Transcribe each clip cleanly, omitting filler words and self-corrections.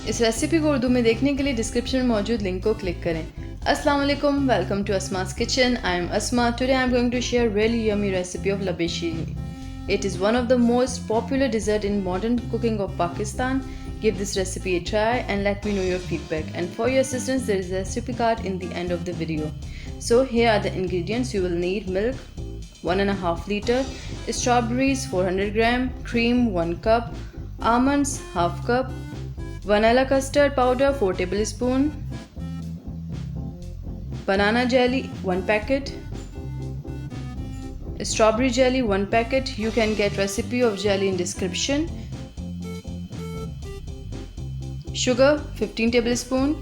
इस रेसिपी को उर्दू में देखने के लिए डिस्क्रिप्शन में मौजूद लिंक को क्लिक करें। अस्सलाम वालेकुम, वेलकम टू अस्मा's kitchen. I am Asma. Today I am going to share a really yummy recipe of labe Shireen. It is one of the most popular dessert in modern cooking of Pakistan. Give this recipe a try and let me know your feedback. And for your assistance, there is a recipe card in the end of the video. So here are the ingredients. You will need milk 1.5 liter, strawberries 400 gram, cream 1 cup, almonds half cup, vanilla custard powder 4 tablespoon, banana jelly 1 packet, strawberry jelly 1 packet. You can get recipe of jelly in description. Sugar 15 tablespoon,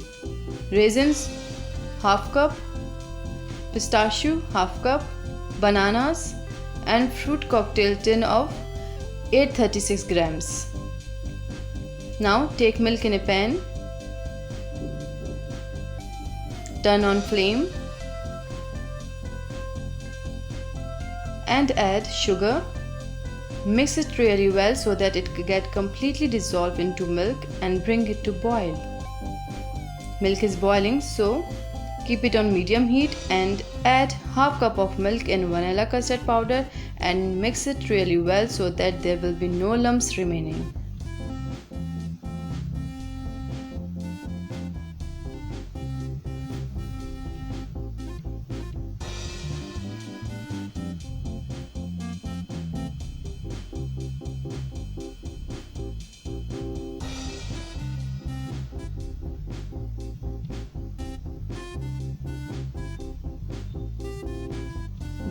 raisins half cup, pistachio half cup, bananas, and fruit cocktail tin of 836 grams. Now take milk in a pan, turn on flame and add sugar. Mix it really well so that it get completely dissolved into milk and bring it to boil. Milk is boiling, so keep it on medium heat and add half cup of milk and vanilla custard powder and mix it really well so that there will be no lumps remaining.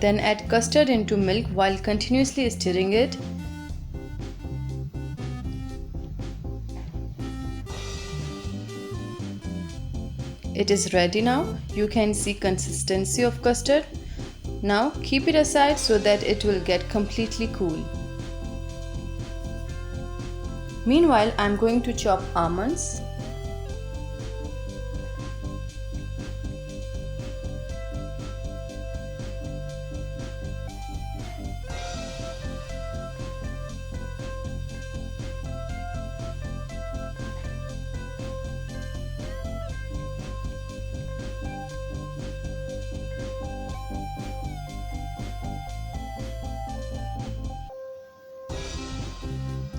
Then add custard into milk while continuously stirring it. It is ready now. You can see consistency of custard. Now keep it aside so that it will get completely cool. Meanwhile, I am going to chop almonds.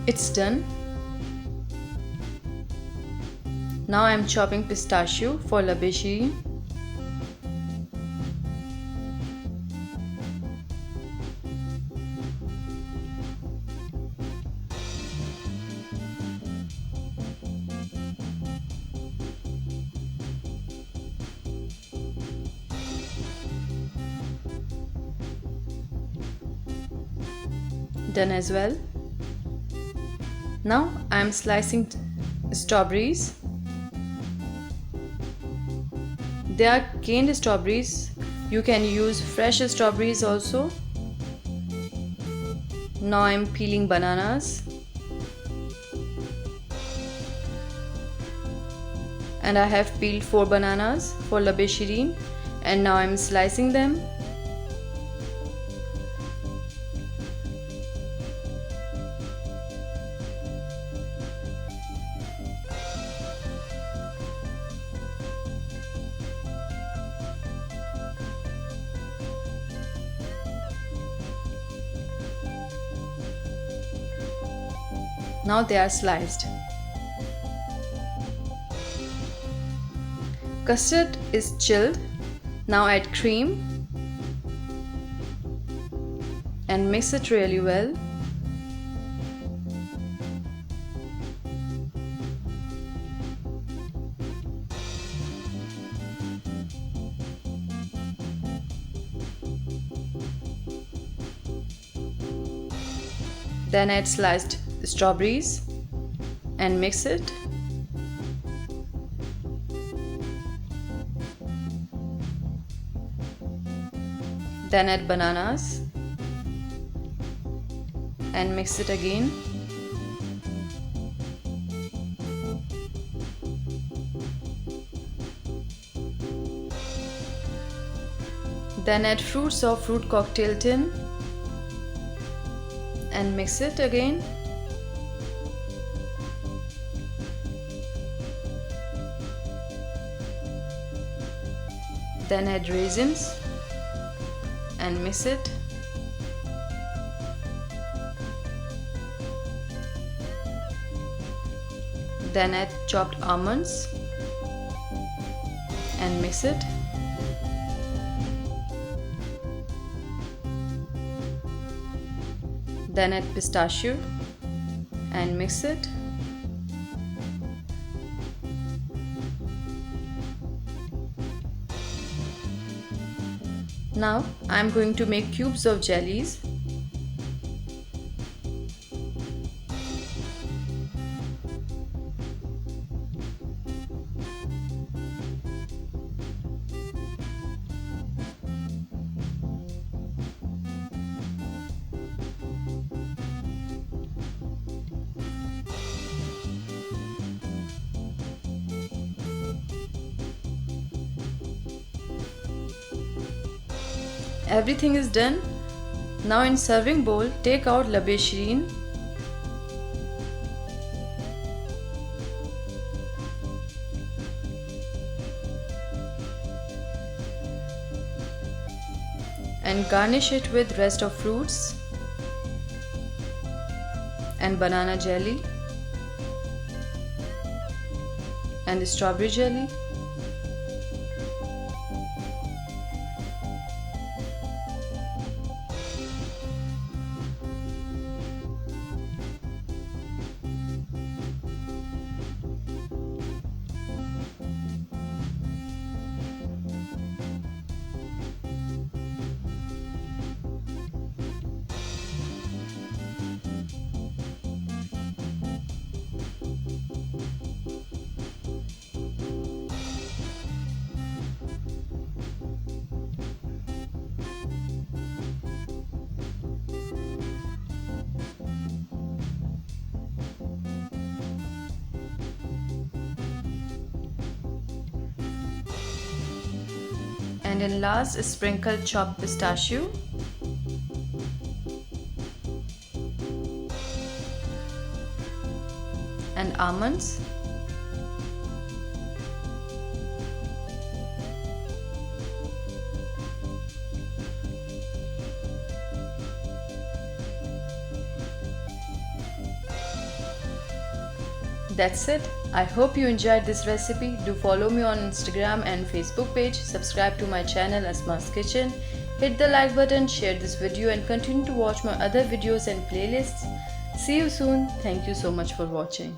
It's done. Now I am chopping pistachio for labe Shireen. Done as well. Now I am slicing strawberries. They are canned strawberries. You can use fresh strawberries also. Now I am peeling bananas. And I have peeled 4 bananas for labe Shireen and now I am slicing them. Now they are sliced. Custard is chilled. Now add cream and mix it really well. Then add sliced strawberries and mix it. Then add bananas and mix it again. Then add fruits of fruit cocktail tin and mix it again. Then add raisins and mix it. Then add chopped almonds and mix it. Then add pistachio and mix it. Now I am going to make cubes of jellies. Everything is done. Now in serving bowl, take out Labe Shireen and garnish it with rest of fruits and banana jelly and strawberry jelly. And in last, sprinkle chopped pistachio and almonds. That's it. I hope you enjoyed this recipe. Do follow me on Instagram and Facebook page. Subscribe to my channel Asma's Kitchen. Hit the like button, share this video and continue to watch my other videos and playlists. See you soon. Thank you so much for watching.